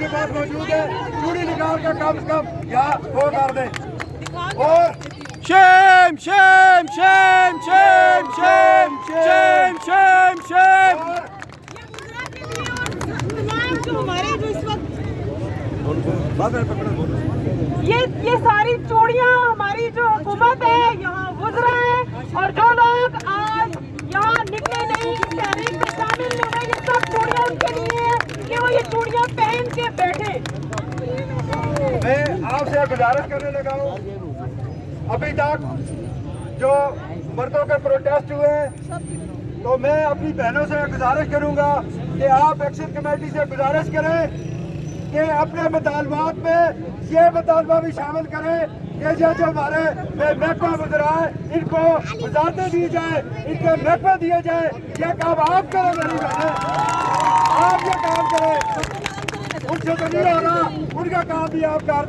आपके पास मौजूद है, चूड़ी निकाल कर कम से कम यहाँ वो कर दें। और Shem Shem Shem Shem Shem Shem Shem Shem. जो हमारे जो इस वक्त ये सारी चूड़ियाँ हमारी जो हुकूमत है यहाँ गुजरा है, और जो लोग आज यहाँ निकले नहीं, इस तहरीक में शामिल नहीं हुए, ये सब चूड़ियाँ उनके लिए है कि वो ये चूड़ियाँ पहन के बैठे। मैं आपसे गुजारिश करने लगा हूँ, अभी तक जो मर्दों के प्रोटेस्ट हुए, तो मैं अपनी बहनों से गुजारिश करूँगा कि आप एक्शन कमेटी से गुजारिश करें कि अपने मुतालबात में ये मुतालबा भी शामिल करें कि जो हमारे महकमा गुजरा है इनको वजारतें दी जाए, इनके महकमे दिए जाए। ये काम आप करें मेरी बहनें, आप ये काम करें, उनसे तो नहीं हो रहा, उनका काम भी आप कर दें।